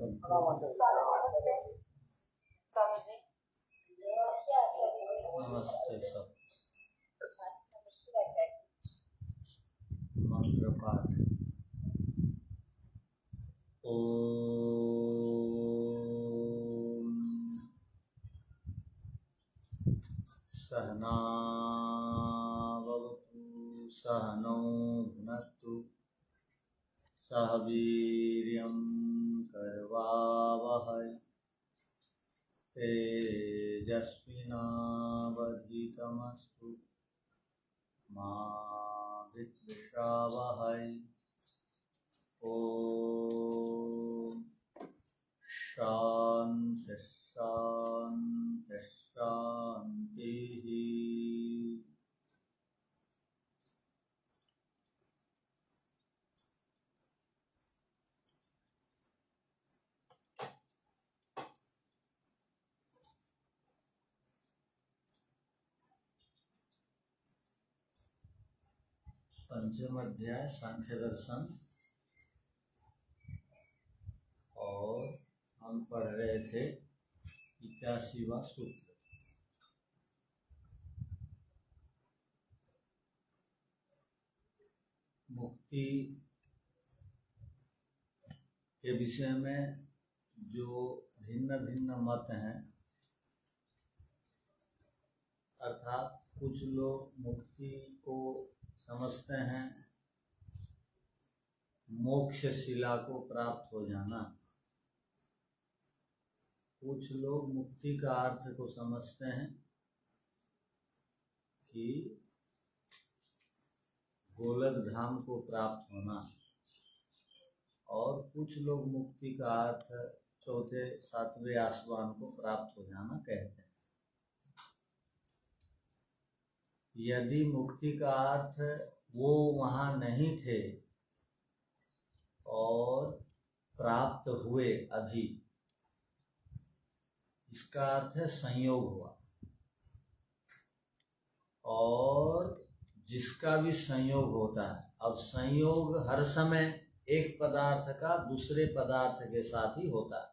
नमस्ते सब। मंत्र पाठ। ओम सहना भवतु सहनौ भुनक्तु सह वीर्यं करवावहै तेजस्विनावधीतमस्तु मा विद्विषावहै। ओम शांति शांति शांति। पंचम अध्याय सांख्य दर्शन और हम पढ़ रहे थे 81वां सूत्र। मुक्ति के विषय में जो भिन्न भिन्न मत हैं, अर्थात कुछ लोग मुक्ति को समझते हैं मोक्ष शिला को प्राप्त हो जाना, कुछ लोग मुक्ति का अर्थ को समझते हैं कि गोलक धाम को प्राप्त होना, और कुछ लोग मुक्ति का अर्थ चौथे सातवें आसमान को प्राप्त हो जाना कहते हैं। यदि मुक्ति का अर्थ वो वहाँ नहीं थे और प्राप्त हुए अभी, इसका अर्थ है संयोग हुआ, और जिसका भी संयोग होता है, अब संयोग हर समय एक पदार्थ का दूसरे पदार्थ के साथ ही होता है,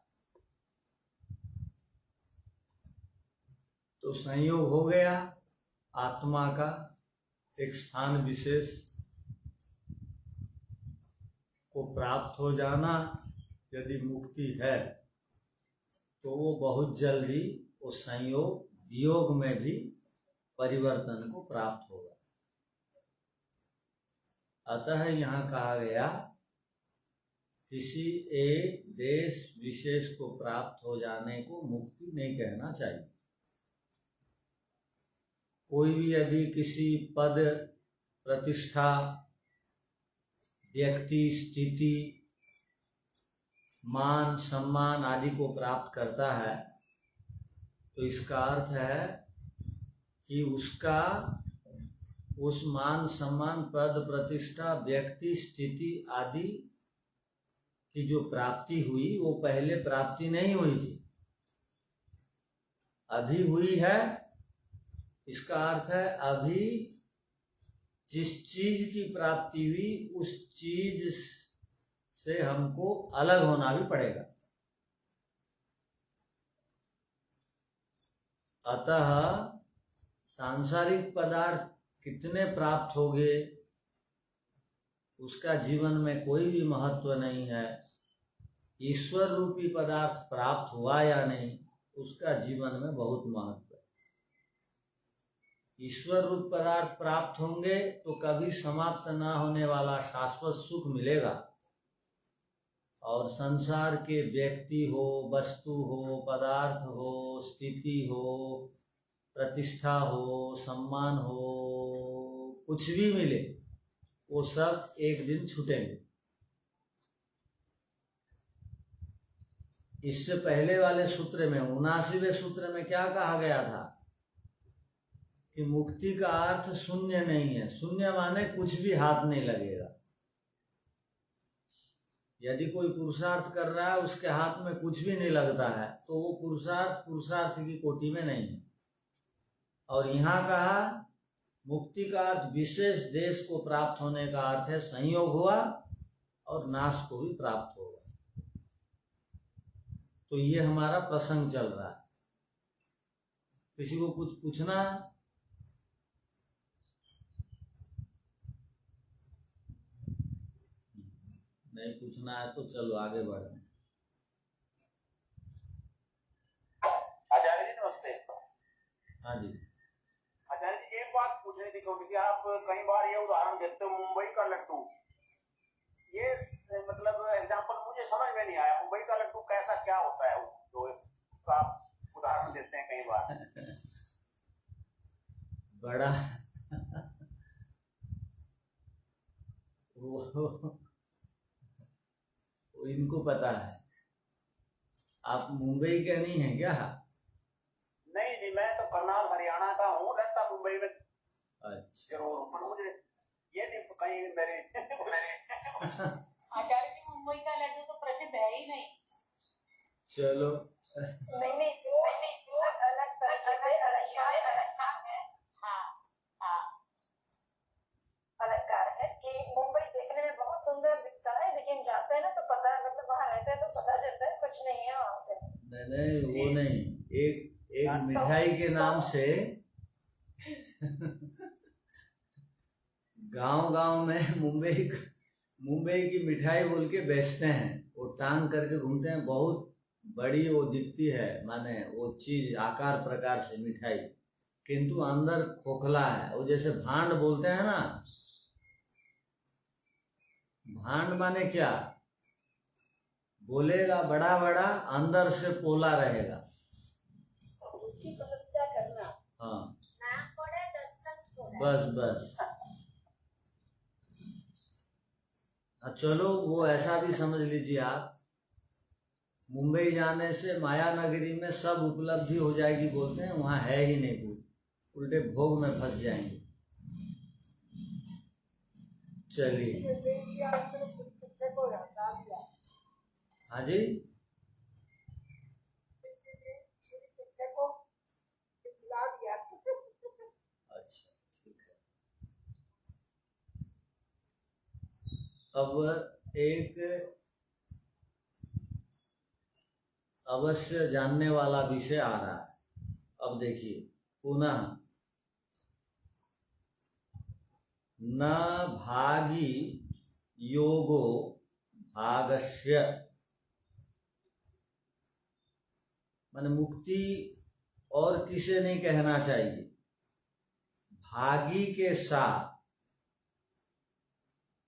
तो संयोग हो गया आत्मा का एक स्थान विशेष को प्राप्त हो जाना। यदि मुक्ति है तो वो बहुत जल्दी वो संयोग वियोग में भी परिवर्तन को प्राप्त होगा। अतः यहाँ कहा गया किसी एक देश विशेष को प्राप्त हो जाने को मुक्ति नहीं कहना चाहिए। कोई भी यदि किसी पद प्रतिष्ठा व्यक्ति स्थिति मान सम्मान आदि को प्राप्त करता है, तो इसका अर्थ है कि उसका उस मान सम्मान पद प्रतिष्ठा व्यक्ति स्थिति आदि की जो प्राप्ति हुई वो पहले प्राप्ति नहीं हुई थी, अभी हुई है। इसका अर्थ है अभी जिस चीज की प्राप्ति हुई उस चीज से हमको अलग होना भी पड़ेगा। अतः सांसारिक पदार्थ कितने प्राप्त हो गए उसका जीवन में कोई भी महत्व नहीं है। ईश्वर रूपी पदार्थ प्राप्त हुआ या नहीं उसका जीवन में बहुत महत्व है। ईश्वर रूप पदार्थ प्राप्त होंगे तो कभी समाप्त न होने वाला शाश्वत सुख मिलेगा, और संसार के व्यक्ति हो, वस्तु हो, पदार्थ हो, स्थिति हो, प्रतिष्ठा हो, सम्मान हो, कुछ भी मिले वो सब एक दिन छूटेंगे। इससे पहले वाले सूत्र में 79वें सूत्र में क्या कहा गया था कि मुक्ति का अर्थ शून्य नहीं है। शून्य माने कुछ भी हाथ नहीं लगेगा। यदि कोई पुरुषार्थ कर रहा है उसके हाथ में कुछ भी नहीं लगता है तो वो पुरुषार्थ की कोटि में नहीं है। और यहाँ कहा मुक्ति का अर्थ विशेष देश को प्राप्त होने का अर्थ है संयोग हुआ और नाश को भी प्राप्त होगा। तो ये हमारा प्रसंग चल रहा है। किसी को कुछ पूछना है? नहीं पूछना है तो चलो आगे बढ़ते हैं। आचार्य जी नमस्ते। हाँ जी। आचार्य जी एक बात पूछनी थी छोटी सी। आप कई बार ये उदाहरण देते हो मुंबई का लड्डू, ये मतलब एग्जाम्पल मुझे समझ में नहीं आया। मुंबई का लड्डू कैसा क्या होता है जो उसका आप उदाहरण देते हैं कई बार? बड़ा वो इनको पता है। आप मुंबई के नहीं हैं क्या? नहीं जी, मैं तो करनाल हरियाणा का हूँ, रहता मुंबई में। अच्छा। जरूर, पर मुझे ये नहीं तो कहीं मेरे आचार्य जी मुंबई का लड्डू तो प्रसिद्ध है ही नहीं। चलो नहीं अलग अलंकार है कि मुंबई देखने में बहुत सुंदर दिखता है, लेकिन जाते हैं ना तो पता है, मतलब वहाँ रहते हैं तो पता चलता है कुछ नहीं है वहाँ पे। नहीं वो नहीं, एक मिठाई के नाम से गांव में मुंबई की मिठाई बोल के बेचते हैं। वो टांग करके घूमते हैं, बहुत बड़ी वो दिखती है, माने वो चीज आकार प्रकार से मिठाई, किंतु अंदर खोखला है। वो जैसे भांड बोलते हैं ना, भांड माने क्या बोलेगा, बड़ा बड़ा, अंदर से पोला रहेगा। उसकी प्रशंसा करना। हाँ बस चलो वो ऐसा भी समझ लीजिए आप, मुंबई जाने से माया नगरी में सब उपलब्धि हो जाएगी बोलते हैं, वहाँ है ही नहीं कुछ, उल्टे भोग में फंस जाएंगे। चलिए हाँ जी। अच्छा ठीक है। अब एक अवश्य जानने वाला विषय आ रहा है। अब देखिए पुनः, न भागी योगो भागस्य, माने मुक्ति और किसे नहीं कहना चाहिए, भागी के साथ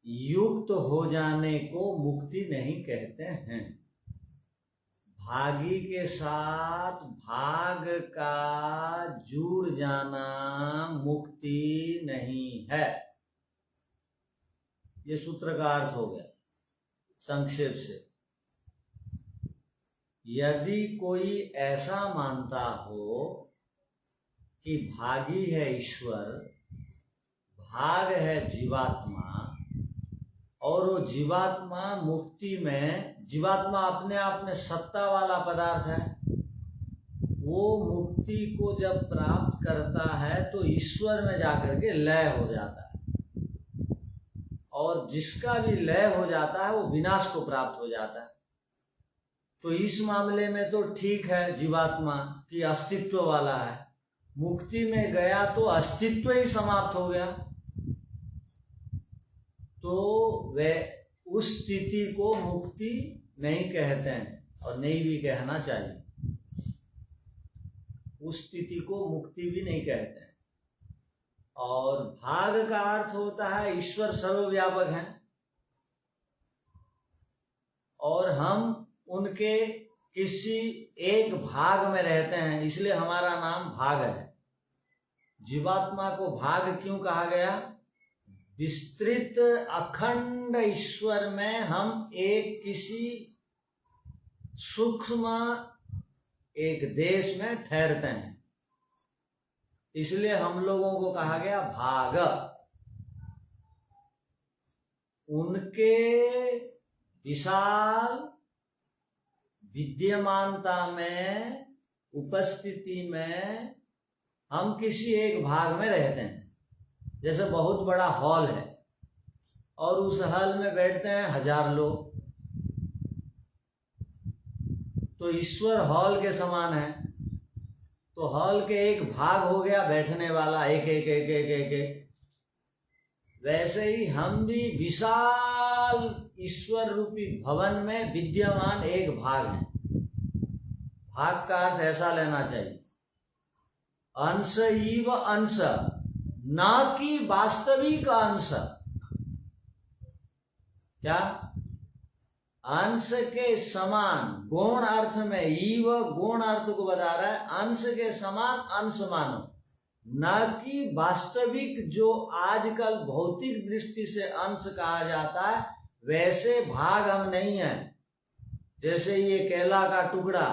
युक्त हो जाने को मुक्ति नहीं कहते हैं। भागी के साथ भाग का जुड़ जाना मुक्ति नहीं है। ये सूत्र का अर्थ हो गया संक्षेप से। यदि कोई ऐसा मानता हो कि भागी है ईश्वर, भाग है जीवात्मा, और वो जीवात्मा मुक्ति में, जीवात्मा अपने आप में सत्ता वाला पदार्थ है, वो मुक्ति को जब प्राप्त करता है तो ईश्वर में जाकर के लय हो जाता है, और जिसका भी लय हो जाता है वो विनाश को प्राप्त हो जाता है। तो इस मामले में तो ठीक है, जीवात्मा की अस्तित्व वाला है, मुक्ति में गया तो अस्तित्व ही समाप्त हो गया, तो वह उस स्थिति को मुक्ति नहीं कहते हैं, और नहीं भी कहना चाहिए। उस स्थिति को मुक्ति भी नहीं कहते हैं। और भाग का अर्थ होता है ईश्वर सर्वव्यापक हैं और हम उनके किसी एक भाग में रहते हैं, इसलिए हमारा नाम भाग है। जीवात्मा को भाग क्यों कहा गया? विस्तृत अखंड ईश्वर में हम एक किसी सूक्ष्म एक देश में ठहरते हैं, इसलिए हम लोगों को कहा गया भाग। उनके विशाल विद्यमानता में, उपस्थिति में हम किसी एक भाग में रहते हैं। जैसे बहुत बड़ा हॉल है और उस हॉल में बैठते हैं 1000 लोग, तो तो ईश्वर हॉल के समान है, तो हॉल के एक भाग हो गया बैठने वाला, एक एक एक एक एक एक। वैसे ही हम भी विशाल ईश्वर रूपी भवन में विद्यमान एक भाग है। भाग का अर्थ ऐसा लेना चाहिए, अंश इव अंश, ना कि वास्तविक अंश। क्या? अंश के समान, गौण अर्थ में ईव गौण अर्थ को बता रहा है, अंश के समान अंश मानो, न कि वास्तविक जो आजकल भौतिक दृष्टि से अंश कहा जाता है वैसे भाग हम नहीं है। जैसे ये केला का टुकड़ा,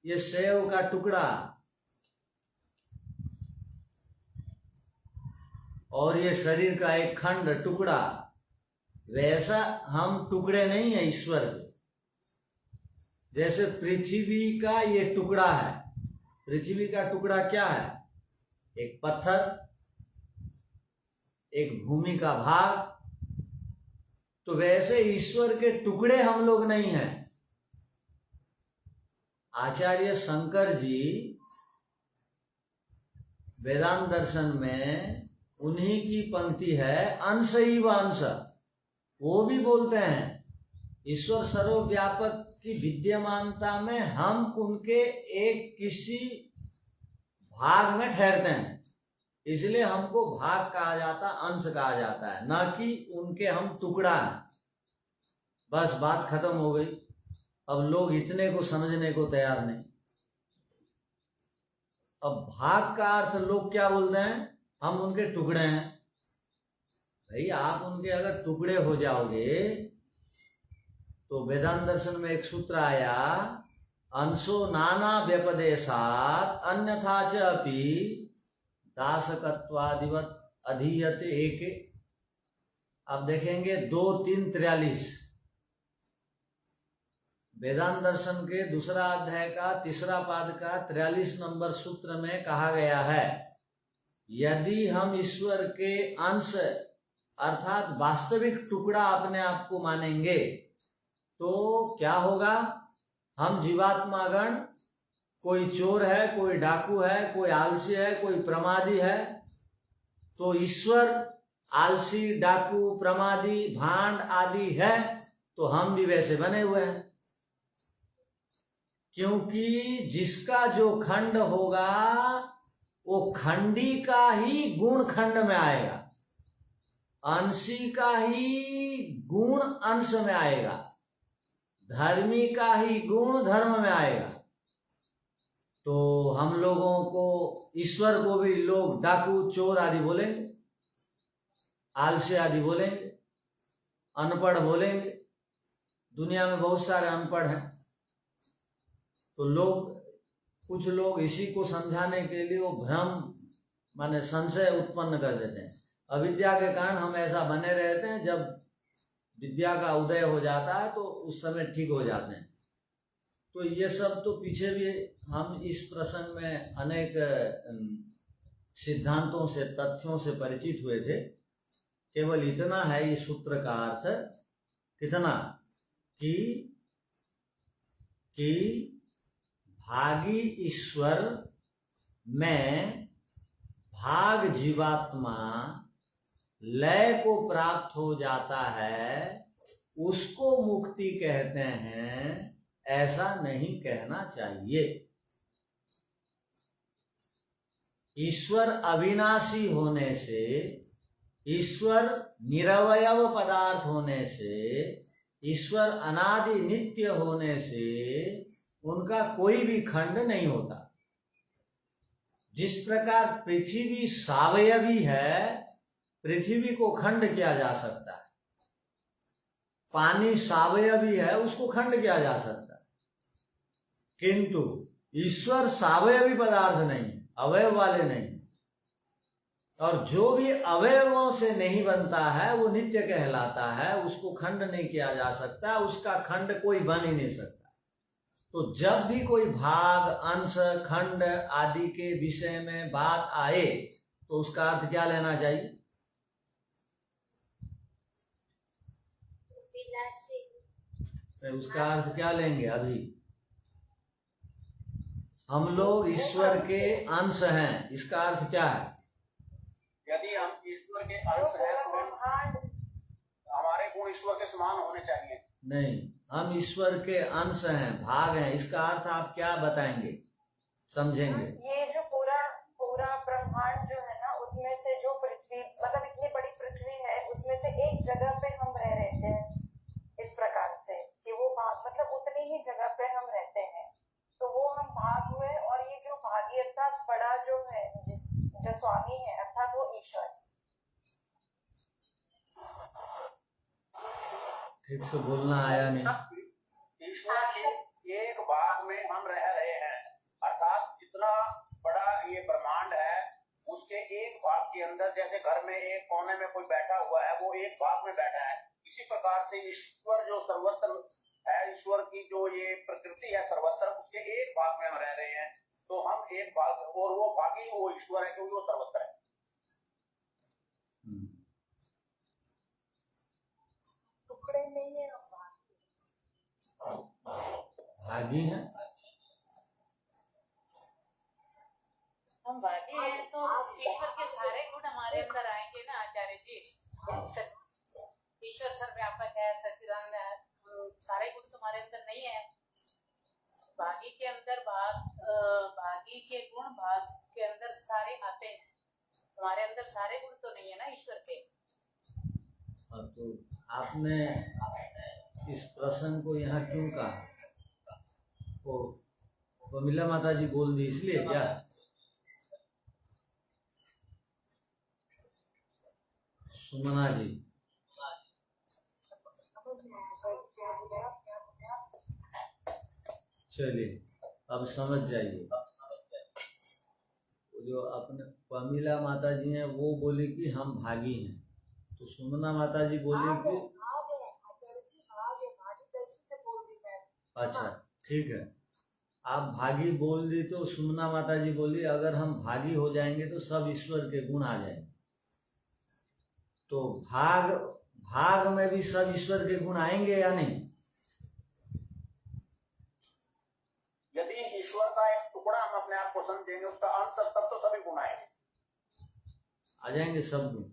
ये सेव का टुकड़ा, और ये शरीर का एक खंड टुकड़ा, वैसा हम टुकड़े नहीं है ईश्वर के। जैसे पृथ्वी का ये टुकड़ा है, पृथ्वी का टुकड़ा क्या है? एक पत्थर, एक भूमि का भाग। तो वैसे ईश्वर के टुकड़े हम लोग नहीं हैं। आचार्य शंकर जी वेदांत दर्शन में उन्हीं की पंक्ति है, अंश ही व अंश। वो भी बोलते हैं ईश्वर सर्वव्यापक की विद्यमानता में हम उनके एक किसी भाग में ठहरते हैं, इसलिए हमको भाग कहा जाता, अंश कहा जाता है, ना कि उनके हम टुकड़ा हैं। बस बात खत्म हो गई। अब लोग इतने को समझने को तैयार नहीं। अब भाग का अर्थ लोग क्या बोलते हैं? हम उनके टुकड़े हैं। भाई आप उनके अगर टुकड़े हो जाओगे तो वेदांत दर्शन में एक सूत्र आया, अंशो नाना व्यपदेशात अन्यथा च अपि दासकत्वादिवत अधीयते एके। आप देखेंगे 2:3:43 वेदांत दर्शन के दूसरा अध्याय का तीसरा पाद का 43 नंबर सूत्र में कहा गया है, यदि हम ईश्वर के अंश अर्थात वास्तविक टुकड़ा अपने आप को मानेंगे तो क्या होगा? हम जीवात्मागण, कोई चोर है, कोई डाकू है, कोई आलसी है, कोई प्रमादी है, तो ईश्वर आलसी, डाकू, प्रमादी, भांड आदि है, तो हम भी वैसे बने हुए हैं। क्योंकि जिसका जो खंड होगा वो खंडी का ही गुण खंड में आएगा, अंशी का ही गुण अंश में आएगा, धर्मी का ही गुण धर्म में आएगा। तो हम लोगों को, ईश्वर को भी लोग डाकू, चोर आदि बोलेंगे, आलसी आदि बोलेंगे, अनपढ़ बोलेंगे। दुनिया में बहुत सारे अनपढ़ हैं। तो लोग, कुछ लोग इसी को समझाने के लिए वो भ्रम माने संशय उत्पन्न कर देते हैं। अविद्या के कारण हम ऐसा बने रहते हैं, जब विद्या का उदय हो जाता है तो उस समय ठीक हो जाते हैं। तो ये सब तो पीछे भी हम इस प्रसंग में अनेक सिद्धांतों से, तथ्यों से परिचित हुए थे। केवल इतना है इस सूत्र का अर्थ, कितना कि भागी ईश्वर में भाग जीवात्मा लय को प्राप्त हो जाता है, उसको मुक्ति कहते हैं, ऐसा नहीं कहना चाहिए। ईश्वर अविनाशी होने से, ईश्वर निरवयव पदार्थ होने से, ईश्वर अनादि नित्य होने से उनका कोई भी खंड नहीं होता। जिस प्रकार पृथ्वी सावयवी है, पृथ्वी को खंड किया जा सकता है। पानी सावयवी है, उसको खंड किया जा सकता है। किंतु ईश्वर सावयवी पदार्थ नहीं, अवयव वाले नहीं। और जो भी अवयवों से नहीं बनता है वो नित्य कहलाता है, उसको खंड नहीं किया जा सकता, उसका खंड कोई बन ही नहीं सकता। तो जब भी कोई भाग, अंश, खंड आदि के विषय में बात आए तो उसका अर्थ क्या लेना चाहिए? उसका अर्थ क्या लेंगे? अभी हम लोग ईश्वर के अंश हैं, इसका अर्थ क्या है? यदि हम ईश्वर के अंश हैं तो हमारे गुण ईश्वर के समान होने चाहिए। नहीं, हम ईश्वर के अंश हैं, भाग हैं, इसका अर्थ आप क्या बताएंगे, समझेंगे? ये जो पूरा पूरा ब्रह्मांड जो है ना, उसमें से जो पृथ्वी, मतलब इतनी बड़ी पृथ्वी है, उसमें से एक जगह पे हम रह रहते हैं, इस प्रकार से कि वो मतलब उतनी ही जगह पे हम रहते हैं, तो वो हम भाग हुए। और ये जो भागी अर्थात बड़ा जो है, जो स्वामी है, अर्थात वो ईश्वर। ठीक से बोलना आया नहीं। ईश्वर के एक भाग में हम रह रहे हैं, अर्थात जितना बड़ा ये ब्रह्मांड है उसके एक भाग के अंदर, जैसे घर में एक कोने में कोई बैठा हुआ है, वो एक भाग में बैठा है, इसी प्रकार से ईश्वर जो सर्वत्र है, ईश्वर की जो ये प्रकृति है सर्वत्र, उसके एक भाग में हम रह रहे हैं। तो हम एक भाग, और वो भागी वो ईश्वर है क्योंकि वो सर्वत्र है। टुकड़े नहीं है, भागी हैं, हम भागी हैं तो ईश्वर के सारे गुण हमारे अंदर आएंगे ना आचार्य जी। ईश्वर सर्वव्यापक है, सच्चिदानंद है, सारे गुण तुम्हारे अंदर नहीं है। भागी के अंदर भागी के गुण भाग के अंदर सारे आते हैं, तुम्हारे अंदर सारे गुण तो नहीं है ना ईश्वर के। तो आपने इस प्रश्न को यहाँ क्यों कहा? वो प्रमिला माता जी बोल दी इसलिए क्या? सुमना जी, चलिए अब समझ जाइए। जो अपने प्रमिला माता जी हैं वो बोली कि हम भागी हैं, तो सुमना माता जी बोली कि अच्छा ठीक है, आप भागी बोल दी, तो सुमना माता जी बोली अगर हम भागी हो जाएंगे तो सब ईश्वर के गुण आ जाएंगे। तो भाग में भी सब ईश्वर के गुण आएंगे या नहीं? यदि ईश्वर का एक टुकड़ा हम अपने आप को समझेंगे, उसका अंश, तब तो सभी गुण आएंगे, आ जाएंगे सब गुण।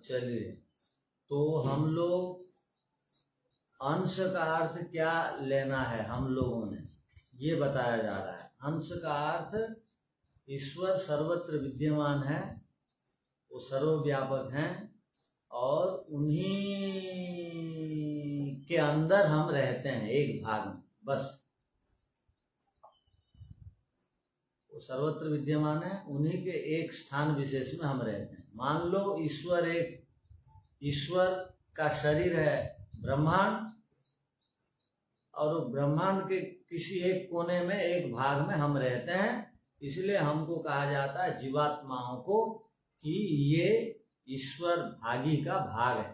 चलिए, तो हम लोग अंश का अर्थ क्या लेना है, हम लोगों ने ये बताया जा रहा है। अंश का अर्थ ईश्वर सर्वत्र विद्यमान है, वो सर्वव्यापक हैं, और उन्हीं के अंदर हम रहते हैं एक भाग में, बस। वो सर्वत्र विद्यमान है, उन्हीं के एक स्थान विशेष में हम रहते हैं। मान लो ईश्वर का शरीर है ब्रह्मांड, और ब्रह्मांड के किसी एक कोने में एक भाग में हम रहते हैं, इसलिए हमको कहा जाता है जीवात्माओं को कि ये ईश्वर भागी का भाग है।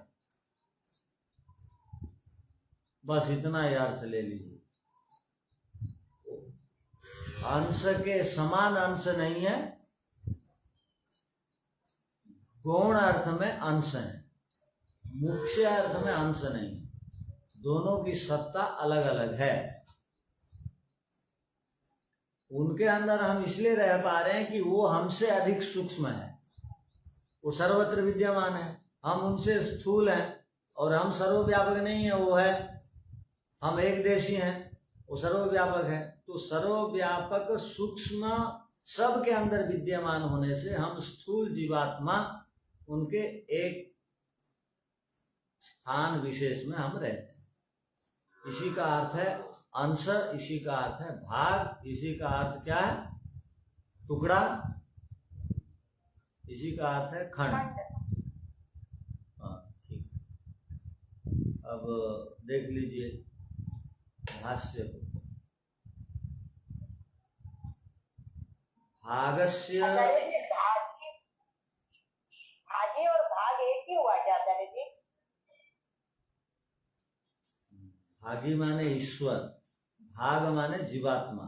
बस इतना ही अर्थ ले लीजिए। अंश के समान अंश नहीं है, गौण अर्थ में अंश है, मुख्य अर्थ में अंश नहीं है। दोनों की सत्ता अलग अलग है। उनके अंदर हम इसलिए रह पा रहे हैं कि वो हमसे अधिक सूक्ष्म है, वो सर्वत्र विद्यमान है, हम उनसे स्थूल हैं, और हम सर्वव्यापक नहीं है, वो है, हम एक देशी हैं, वो सर्वव्यापक है। तो सर्वव्यापक सूक्ष्म सब के अंदर विद्यमान होने से हम स्थूल जीवात्मा उनके एक स्थान विशेष में हम रहते हैं। इसी का अर्थ है अंश, इसी का अर्थ है भाग, इसी का अर्थ क्या है? टुकड़ा, इसी का अर्थ है खंड। हाँ ठीक है, अब देख लीजिए भाष्य को। भागस्य, भागी और भाग एक ही हुआ जाता है जी। भागी माने ईश्वर, भाग माने जीवात्मा,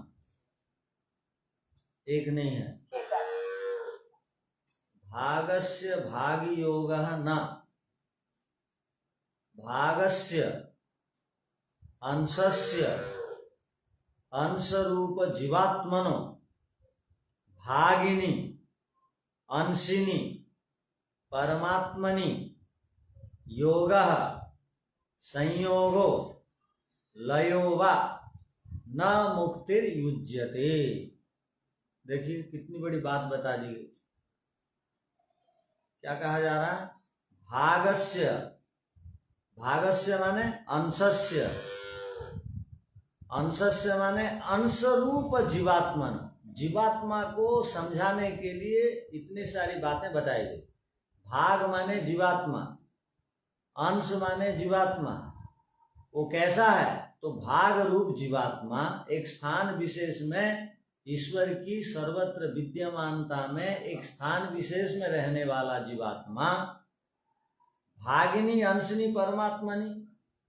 एक नहीं है। भागस्य भागयोगः न भागस्य अंशस्य अंशरूप जीवात्मनो भागिनी अंशिनी परमात्मनि योगः संयोगो लयो वा न मुक्तिर युज्यते। देखिए कितनी बड़ी बात बता दी गई। क्या कहा जा रहा है? भागस्य, भागस्य माने अंशस्य, अंशस्य माने अंशरूप जीवात्मन, जीवात्मा को समझाने के लिए इतनी सारी बातें बताई गई। भाग माने जीवात्मा, अंश माने जीवात्मा। वो कैसा है? तो भाग रूप जीवात्मा एक स्थान विशेष में ईश्वर की सर्वत्र विद्यमानता में एक स्थान विशेष में रहने वाला जीवात्मा, भागिनी अंशनी परमात्मनी,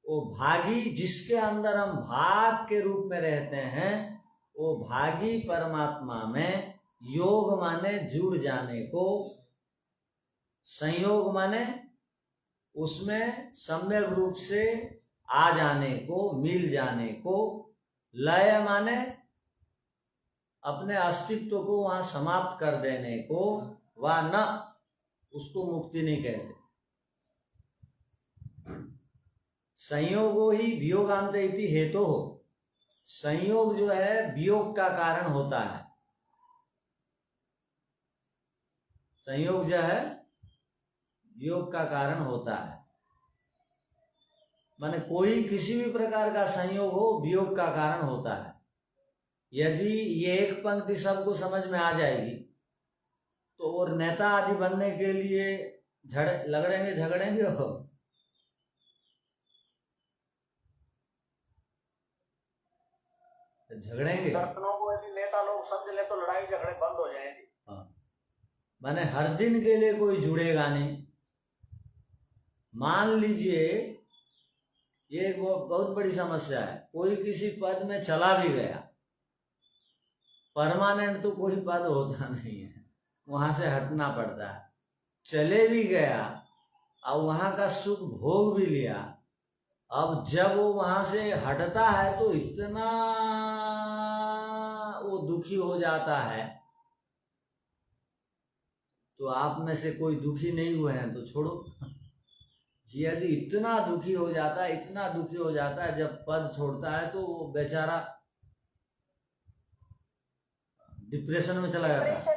वो भागी जिसके अंदर हम भाग के रूप में रहते हैं, वो भागी परमात्मा में योग माने जुड़ जाने को, संयोग माने उसमें सम्यक रूप से आ जाने को, मिल जाने को, लय माने अपने अस्तित्व को वहां समाप्त कर देने को, वह न, उसको मुक्ति नहीं कहते। संयोगो ही वियोगांत इति हेतु हो, संयोग जो है वियोग का कारण होता है। संयोग जो है वियोग का कारण होता है। माने कोई किसी भी प्रकार का संयोग हो वियोग का कारण होता है। यदि ये एक पंक्ति सबको समझ में आ जाएगी तो और नेता आदि बनने के लिए झगड़ेंगे हो, झगड़ेंगे। दर्शनों को यदि नेता लोग समझ ले तो लड़ाई झगड़े बंद हो जाएंगे। हाँ, माने हर दिन के लिए कोई जुड़ेगा नहीं। मान लीजिए ये बहुत बड़ी समस्या है, कोई किसी पद में चला भी गया, परमानेंट तो कोई पद होता नहीं है, वहां से हटना पड़ता है। चले भी गया और वहां का सुख भोग भी लिया, अब जब वो वहां से हटता है तो इतना वो दुखी हो जाता है। तो आप में से कोई दुखी नहीं हुए हैं तो छोड़ो। यदि इतना दुखी हो जाता है, इतना दुखी हो जाता है जब पद छोड़ता है तो वो बेचारा डिप्रेशन में चला जाता है।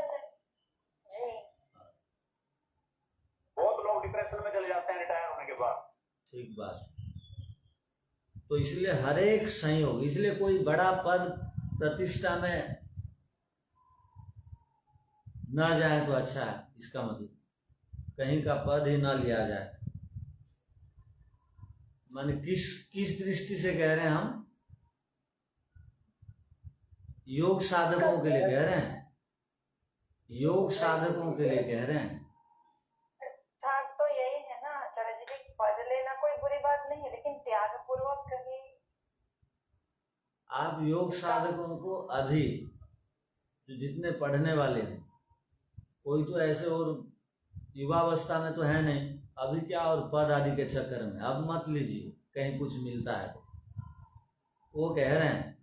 बहुत लोग डिप्रेशन में चले जाते हैं रिटायर होने के बाद। ठीक बात। तो इसलिए हर एक संयोग, इसलिए कोई बड़ा पद प्रतिष्ठा में न जाए तो अच्छा है। इसका मतलब कहीं का पद ही न लिया जाए। माने किस दृष्टि से कह रहे हैं हम? योग साधकों के लिए कह रहे हैं, योग साधकों के लिए कह रहे हैं। तो यही है ना आचार्य जी, पद लेना कोई बुरी बात नहीं है, लेकिन त्याग पूर्वक कहीं आप योग साधकों को अभी जो जितने पढ़ने वाले हैं, कोई तो ऐसे और युवावस्था में तो है नहीं, अभी क्या और पद आदि के चक्कर में अब मत लीजिए, कहीं कुछ मिलता है तो वो कह रहे हैं।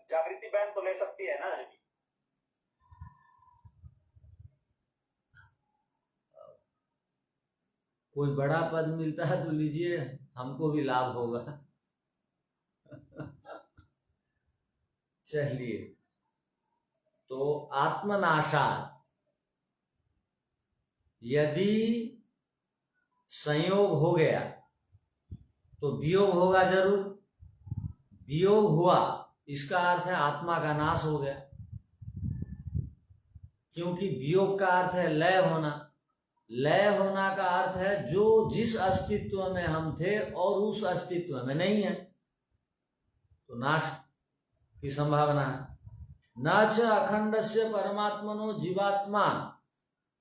जागृति बहन तो ले सकती है ना। कोई बड़ा पद मिलता है तो लीजिए, हमको भी लाभ होगा। चलिए, तो आत्मनाशा, यदि संयोग हो गया तो वियोग होगा जरूर। वियोग हुआ इसका अर्थ है आत्मा का नाश हो गया, क्योंकि वियोग का अर्थ है लय होना। लय होना का अर्थ है जो जिस अस्तित्व में हम थे और उस अस्तित्व में नहीं है, तो नाश की संभावना है। न च अखंडस्य परमात्मनो जीवात्मा,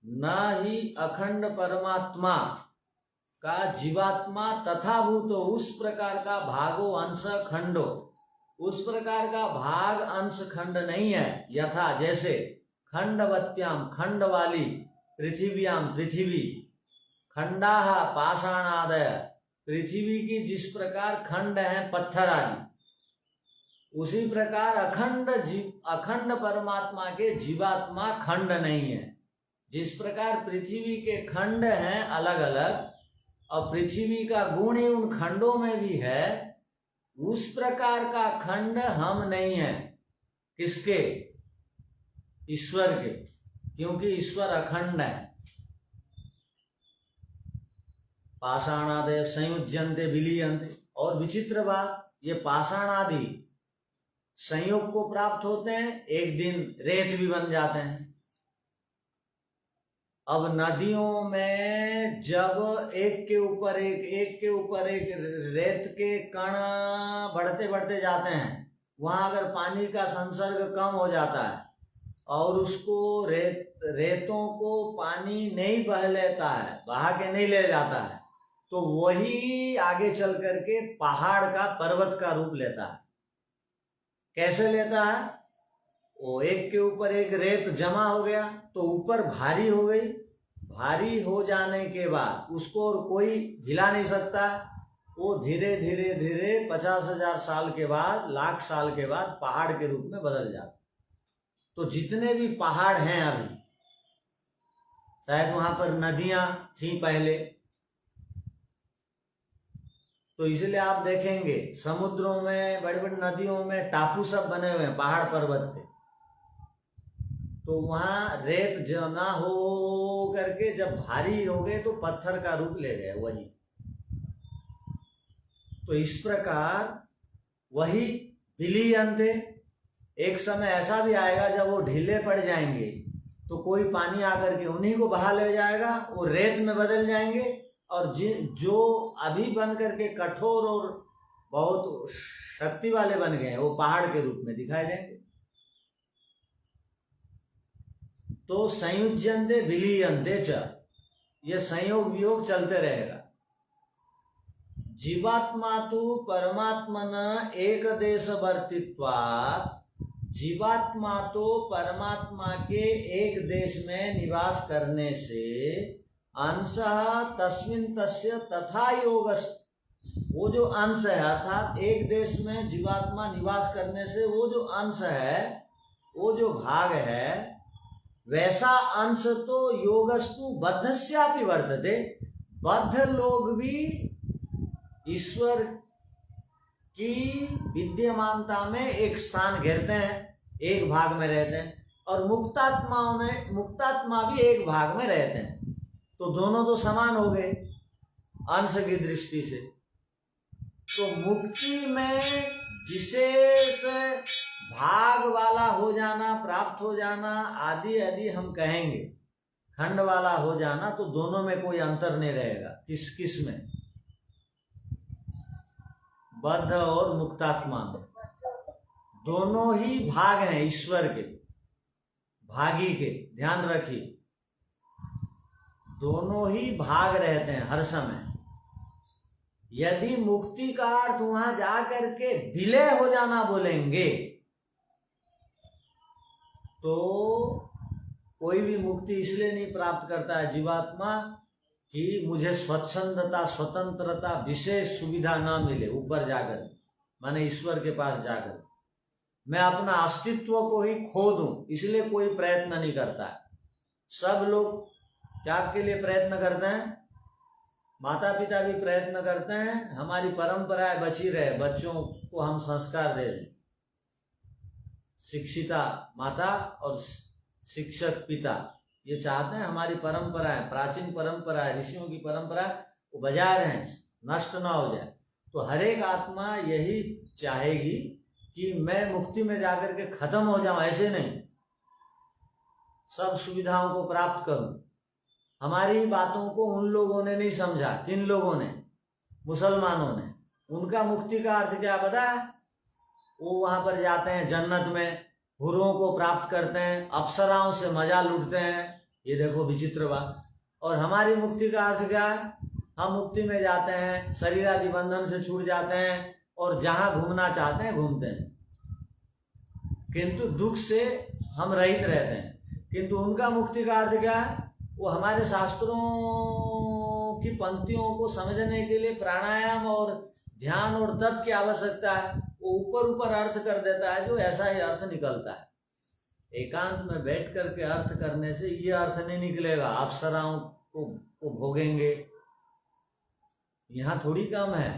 न ही अखंड परमात्मा का जीवात्मा तथा भूत, उस प्रकार का भागो अंश खंडो, उस प्रकार का भाग अंश खंड नहीं है। यथा जैसे खंडवत्याम खंड वाली, पृथिव्याम पृथ्वी, खंडाह पाषाणादय, पृथ्वी की जिस प्रकार खंड है पत्थर आदि, उसी प्रकार अखंड परमात्मा के जीवात्मा खंड नहीं है। जिस प्रकार पृथ्वी के खंड हैं अलग अलग और पृथ्वी का गुण ही उन खंडों में भी है, उस प्रकार का खंड हम नहीं है। किसके? ईश्वर के, क्योंकि ईश्वर अखंड है। पाषाणादय संयुज्यन्ते विलीयन्ते। और विचित्र बात, ये पाषाण आदि संयोग को प्राप्त होते हैं, एक दिन रेत भी बन जाते हैं। अब नदियों में जब एक के ऊपर एक रेत के कण बढ़ते बढ़ते जाते हैं, वहां अगर पानी का संसर्ग कम हो जाता है और उसको रेतों को पानी नहीं बह लेता है, बहा के नहीं ले जाता है, तो वही आगे चल करके पहाड़ का, पर्वत का रूप लेता है। कैसे लेता है? वो एक के ऊपर एक रेत जमा हो गया तो ऊपर भारी हो गई, भारी हो जाने के बाद उसको और कोई हिला नहीं सकता। वो धीरे धीरे धीरे 50,000 साल के बाद, लाख साल के बाद पहाड़ के रूप में बदल जाता। तो जितने भी पहाड़ हैं अभी, शायद वहां पर नदियां थी पहले, तो इसलिए आप देखेंगे समुद्रों में, बड़ी बड़ी नदियों में टापू सब बने हुए हैं पहाड़ पर्वत के। तो वहां रेत जमा हो करके जब भारी हो गए तो पत्थर का रूप ले गए वही। तो इस प्रकार वही विलीयन्ते, एक समय ऐसा भी आएगा जब वो ढीले पड़ जाएंगे तो कोई पानी आकर के उन्हीं को बहा ले जाएगा, वो रेत में बदल जाएंगे और जो अभी बन करके कठोर और बहुत शक्ति वाले बन गए हैं वो पहाड़ के रूप में दिखाई देंगे। तो संयुज्यन्ते विलीयन्ते च, ये संयोग वियोग चलते रहेगा। जीवात्मा तो परमात्मन एक देश वर्तित्वात्, जीवात्मा तो परमात्मा के एक देश में निवास करने से अंशः तस्मिन् तस्य तथा योगस्, वो जो अंश है अर्थात एक देश में जीवात्मा निवास करने से वो जो अंश है, वो जो भाग है, वैसा अंश तो योगस्तु बद्धस्यापि वर्तते। बद्ध लोग भी ईश्वर की विद्यमानता में एक स्थान घेरते हैं, एक भाग में रहते हैं, और मुक्तात्मा भी एक भाग में रहते हैं। तो दोनों तो समान हो गए अंश की दृष्टि से। तो मुक्ति में विशेष भाग वाला हो जाना, प्राप्त हो जाना आदि आदि हम कहेंगे, खंड वाला हो जाना, तो दोनों में कोई अंतर नहीं रहेगा। किस में? बद्ध और मुक्तात्मा में दोनों ही भाग हैं ईश्वर के, भागी के। ध्यान रखिए, दोनों ही भाग रहते हैं हर समय। यदि मुक्ति का अर्थ वहां जाकर के विलय हो जाना बोलेंगे तो कोई भी मुक्ति इसलिए नहीं प्राप्त करता है जीवात्मा कि मुझे स्वच्छंदता, स्वतंत्रता, विशेष सुविधा ना मिले ऊपर जाकर, माने ईश्वर के पास जाकर मैं अपना अस्तित्व को ही खो दूं, इसलिए कोई प्रयत्न नहीं करता है। सब लोग क्या के लिए प्रयत्न करते हैं? माता पिता भी प्रयत्न करते हैं हमारी परंपराएं बची रहे, बच्चों को हम संस्कार दे दें। शिक्षिता माता और शिक्षक पिता ये चाहते हैं हमारी परंपराएं, प्राचीन परंपराएं, ऋषियों की परंपरा वो बजाय रहें, नष्ट ना हो जाए। तो हर एक आत्मा यही चाहेगी कि मैं मुक्ति में जाकर के खत्म हो जाऊं, ऐसे नहीं, सब सुविधाओं को प्राप्त करूं। हमारी बातों को उन लोगों ने नहीं समझा। किन लोगों ने? मुसलमानों ने। उनका मुक्ति का अर्थ क्या पता है? वो वहां पर जाते हैं जन्नत में, हुरों को प्राप्त करते हैं, अप्सराओं से मजा लूटते हैं। ये देखो विचित्र बात। और हमारी मुक्ति का अर्थ क्या है? हम मुक्ति में जाते हैं, शरीर आदि बंधन से छूट जाते हैं और जहां घूमना चाहते हैं घूमते हैं, किंतु दुख से हम रहित रहते हैं। किंतु उनका मुक्ति का अर्थ क्या है? वो हमारे शास्त्रों की पंक्तियों को समझने के लिए प्राणायाम और ध्यान और तप की आवश्यकता है। वो ऊपर ऊपर अर्थ कर देता है, जो ऐसा ही अर्थ निकलता है। एकांत में बैठ करके अर्थ करने से ये अर्थ नहीं निकलेगा अप्सराओं को भोगेंगे। यहाँ थोड़ी कम है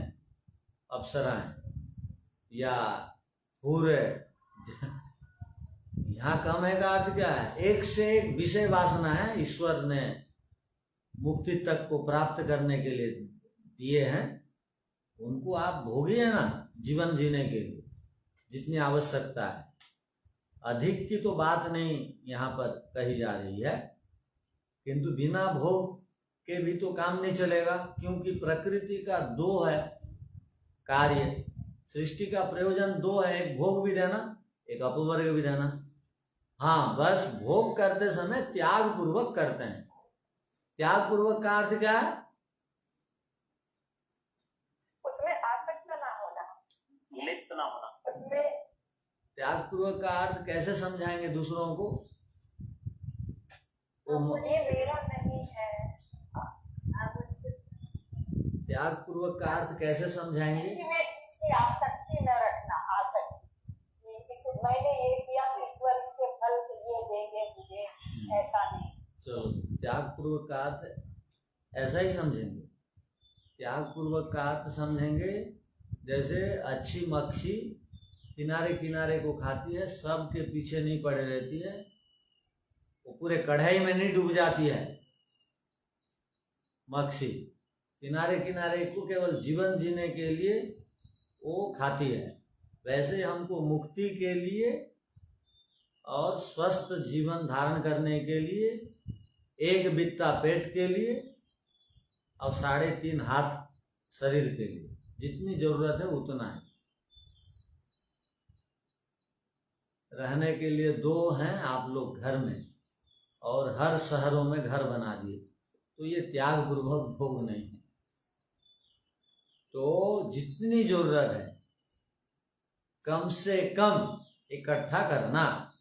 अप्सराएं या पूरे, यहाँ कम है का अर्थ क्या है? एक से एक विषय वासना है ईश्वर ने मुक्ति तक को प्राप्त करने के लिए दिए हैं, उनको आप भोगिए ना जीवन जीने के लिए जितनी आवश्यकता है। अधिक की तो बात नहीं यहाँ पर कही जा रही है, किंतु बिना भोग के भी तो काम नहीं चलेगा, क्योंकि प्रकृति का दो है कार्य, सृष्टि का प्रयोजन दो है, एक भोग भी देना, एक अपवर्ग भी देना। हाँ, बस भोग करते समय त्याग पूर्वक करते हैं। त्याग पूर्वक का अर्थ क्या है? उसमें आसक्त ना होना, लिप्त ना होना। उसमें त्याग पूर्वक का अर्थ कैसे समझाएंगे दूसरों को? ये मेरा नहीं है। त्याग पूर्वक का अर्थ कैसे समझाएंगे? इसमें आसक्ति न रखना, आसक्ति इस मैंने ये किया तो ईश्वर इसके फल ये देंगे मुझे, ऐसा नहीं। चलो, त्याग पूर्वक का अर्थ ऐसा ही समझेंगे। त्याग पूर्वक का अर्थ समझेंगे जैसे अच्छी मक्खी किनारे किनारे को खाती है, सब के पीछे नहीं पड़े रहती है, वो पूरे कढ़ाई में नहीं डूब जाती है। मक्खी किनारे किनारे को केवल जीवन जीने के लिए वो खाती है। वैसे हमको मुक्ति के लिए और स्वस्थ जीवन धारण करने के लिए, एक बित्ता पेट के लिए और 3.5 हाथ शरीर के लिए, जितनी जरूरत है उतना है। रहने के लिए 2 हैं आप लोग घर में, और हर शहरों में घर बना दिए, तो ये त्याग पूर्वक भोग नहीं है। तो जितनी जरूरत है कम से कम इकट्ठा करना,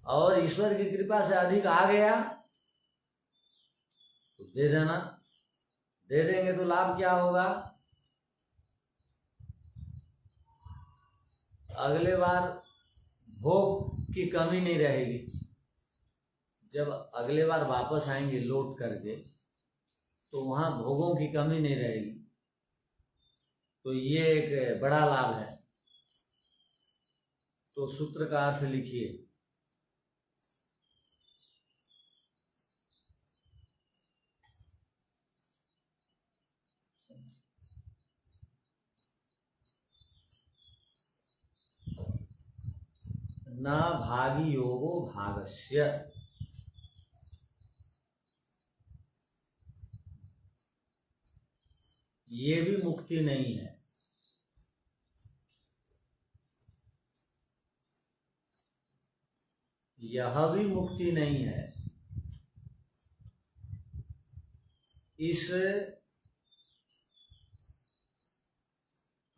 और ईश्वर की कृपा से अधिक आ गया तो दे देना। दे देंगे तो लाभ क्या होगा? अगले बार भोग की कमी नहीं रहेगी। जब अगले बार वापस आएंगे लौट करके, तो वहां भोगों की कमी नहीं रहेगी। तो ये एक बड़ा लाभ है। तो सूत्र का अर्थ लिखिए। न भागी योगो भागस्य, ये भी मुक्ति नहीं है। यह भी मुक्ति नहीं है। इस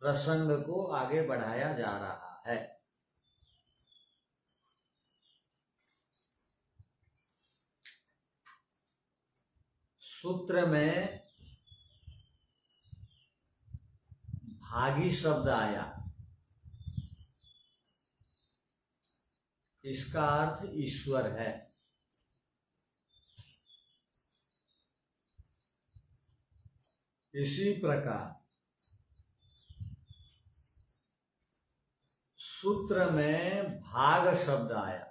प्रसंग को आगे बढ़ाया जा रहा है। सूत्र में भागी शब्द आया, इसका अर्थ ईश्वर है। इसी प्रकार सूत्र में भाग शब्द आया,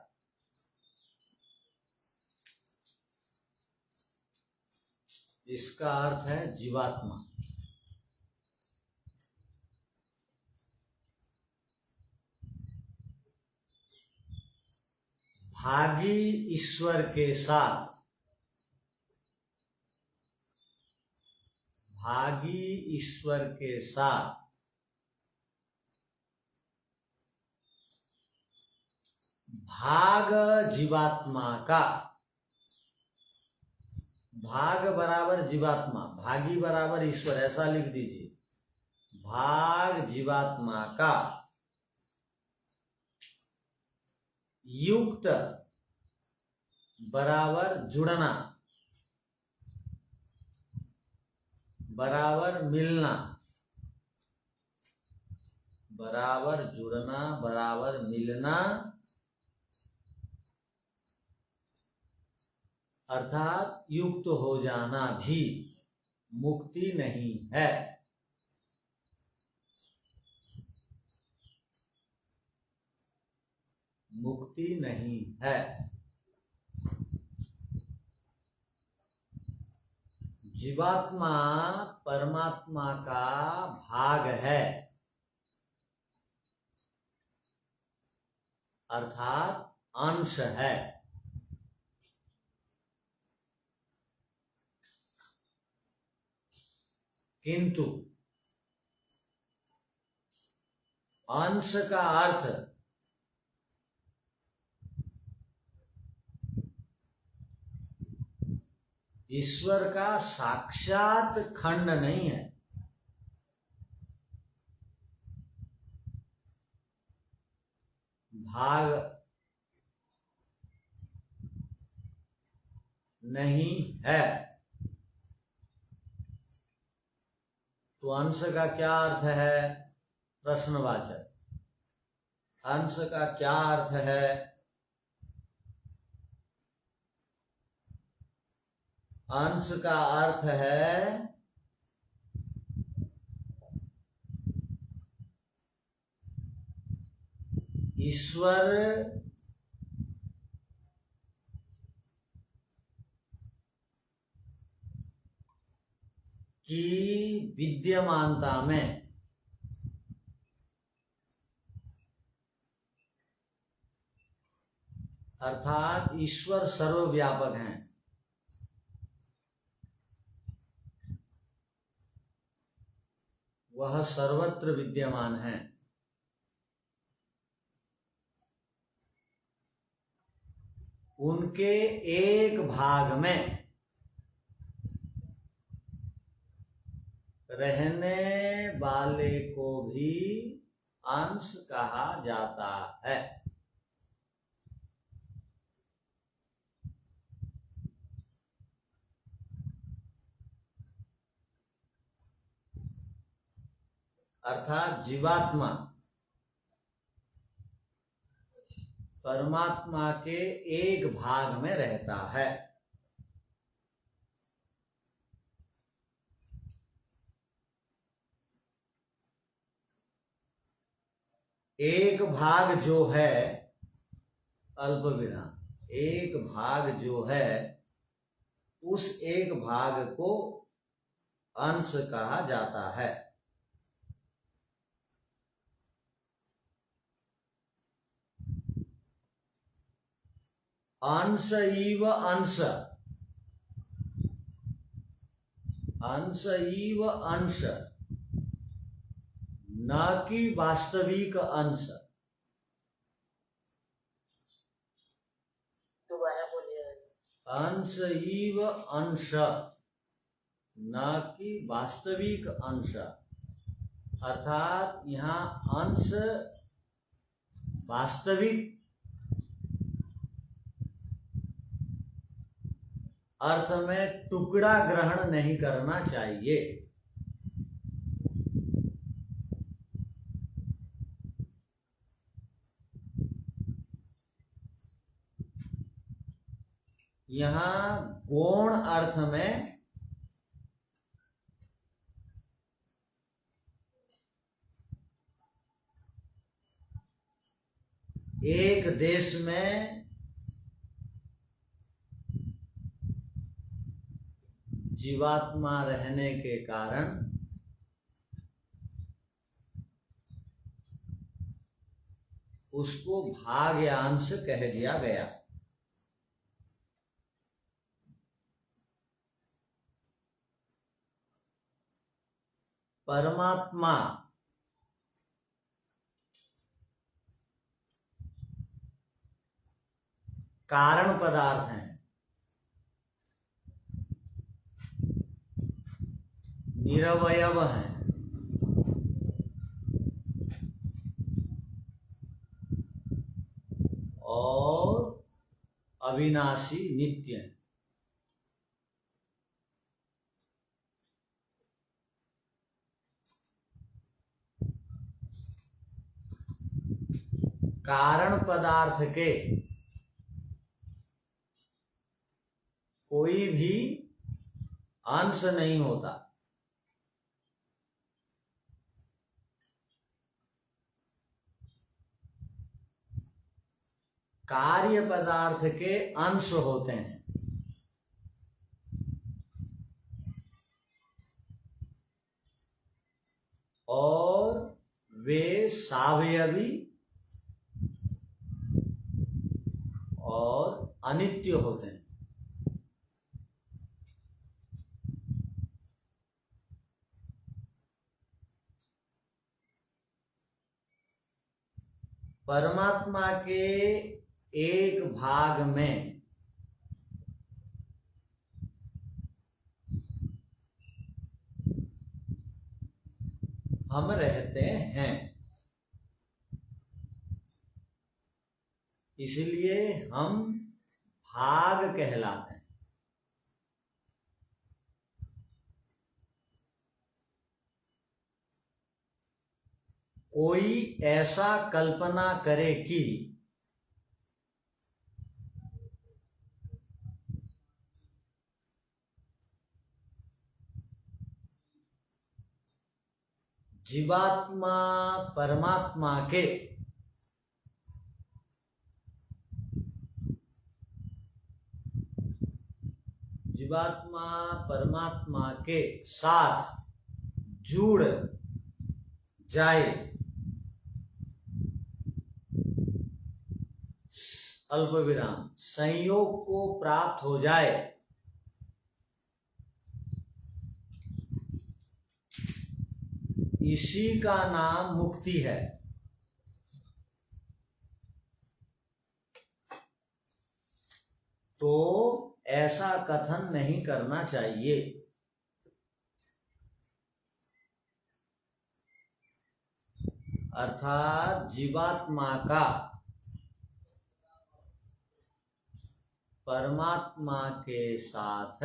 इसका अर्थ है जीवात्मा। भागी ईश्वर के साथ, भागी ईश्वर के साथ भाग जीवात्मा का, भाग बराबर जीवात्मा, भागी बराबर ईश्वर, ऐसा लिख दीजिए। भाग जीवात्मा का युक्त बराबर जुड़ना, बराबर मिलना, बराबर जुड़ना, बराबर मिलना, अर्थात युक्त हो जाना भी मुक्ति नहीं है। मुक्ति नहीं है। जीवात्मा परमात्मा का भाग है, अर्थात अंश है। किंतु अंश का अर्थ ईश्वर का साक्षात खंड नहीं है। भाग नहीं है। तो अंश का क्या अर्थ है? प्रश्नवाचक। अंश का क्या अर्थ है? अंश का अर्थ है ईश्वर की विद्यमानता में अर्थात ईश्वर सर्वव्यापक हैं। वह सर्वत्र विद्यमान है। उनके एक भाग में रहने वाले को भी अंश कहा जाता है। अर्थात जीवात्मा परमात्मा के एक भाग में रहता है। एक भाग जो है अल्प विराम, एक भाग जो है उस एक भाग को अंश कहा जाता है। अंश इव अंश, अंश इव अंश, न कि वास्तविक अंश। दोबारा बोलिए। अंश इव अंश, न कि वास्तविक अंश। अर्थात यहाँ अंश वास्तविक अर्थ में टुकड़ा ग्रहण नहीं करना चाहिए। यहाँ गौण अर्थ में एक देश में जीवात्मा रहने के कारण उसको भाग या अंश कह दिया गया। परमात्मा कारण पदार्थ हैं, निरवयव हैं, और अविनाशी नित्य हैं। कारण पदार्थ के कोई भी अंश नहीं होता। कार्य पदार्थ के अंश होते हैं और वे सावयवी और अनित्य होते हैं। परमात्मा के एक भाग में हम रहते हैं, इसलिए हम भाग कहलाते हैं। कोई ऐसा कल्पना करे कि जीवात्मा परमात्मा के साथ जुड़ जाए, अल्प विराम, संयोग को प्राप्त हो जाए, इसी का नाम मुक्ति है। तो ऐसा कथन नहीं करना चाहिए। अर्थात जीवात्मा का परमात्मा के साथ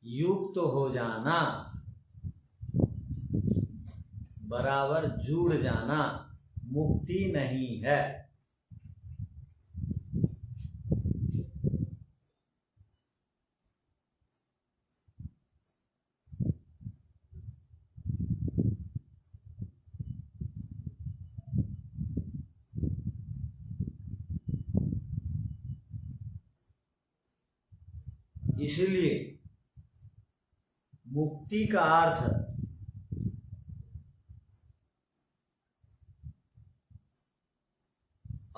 युक्त हो जाना, बराबर जुड़ जाना मुक्ति नहीं है। इसलिए मुक्ति का अर्थ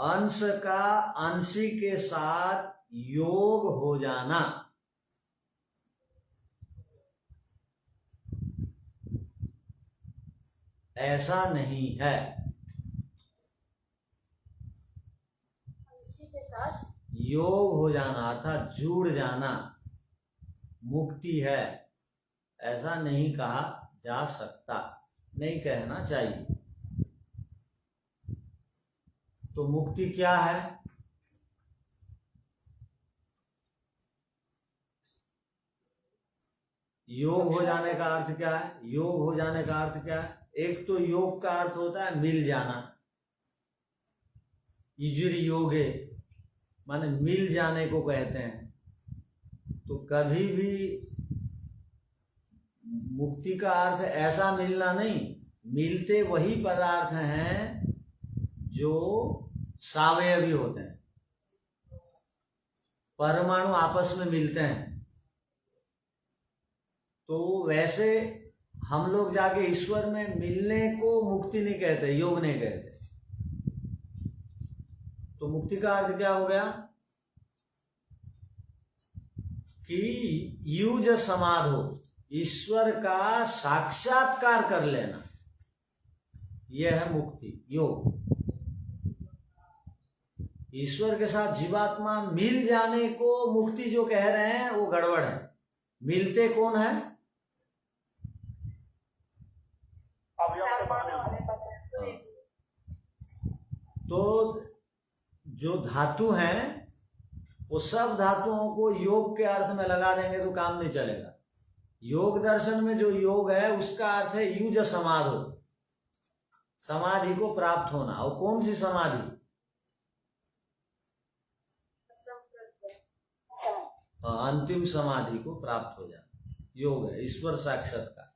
अंश का अंशी के साथ योग हो जाना, ऐसा नहीं है। अंशी के साथ योग हो जाना अर्थात जुड़ जाना मुक्ति है, ऐसा नहीं कहा जा सकता, नहीं कहना चाहिए। तो मुक्ति क्या है? योग हो जाने का अर्थ क्या है? योग हो जाने का अर्थ क्या है? एक तो योग का अर्थ होता है मिल जाना, इजुरी योगे माने मिल जाने को कहते हैं। तो कभी भी मुक्ति का अर्थ ऐसा मिलना नहीं, मिलते वही पदार्थ हैं जो सावयवी होते हैं, परमाणु आपस में मिलते हैं। तो वैसे हम लोग जाके ईश्वर में मिलने को मुक्ति नहीं कहते, योग नहीं कहते। तो मुक्ति का अर्थ क्या हो गया कि युज समाधो, ईश्वर का साक्षात्कार कर लेना, यह है मुक्ति, योग। ईश्वर के साथ जीवात्मा मिल जाने को मुक्ति जो कह रहे हैं वो गड़बड़ है। मिलते कौन है? तो जो धातु हैं वो सब धातुओं को योग के अर्थ में लगा देंगे तो काम नहीं चलेगा। योग दर्शन में जो योग है उसका अर्थ है युज समाधो, समाधि को प्राप्त होना। और कौन सी समाधि? अंतिम समाधि को प्राप्त हो जाना योग है, ईश्वर साक्षात्कार।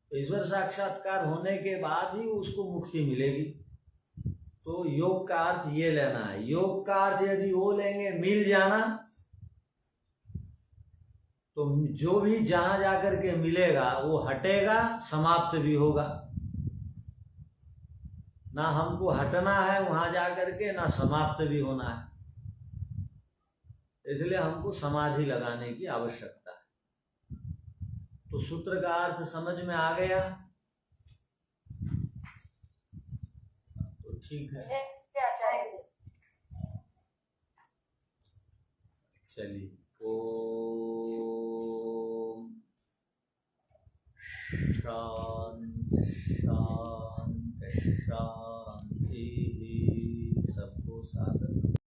तो ईश्वर साक्षात्कार होने के बाद ही उसको मुक्ति मिलेगी। तो योग का अर्थ ये लेना है। योग का अर्थ यदि वो लेंगे मिल जाना, तो जो भी जहां जाकर के मिलेगा वो हटेगा, समाप्त भी होगा। ना हमको हटना है वहां जाकर के, ना समाप्त भी होना है। इसलिए हमको समाधि लगाने की आवश्यकता है। तो सूत्र का अर्थ समझ में आ गया? तो ठीक है, चलिए। ओम शांति शांति शांति। सबको साधन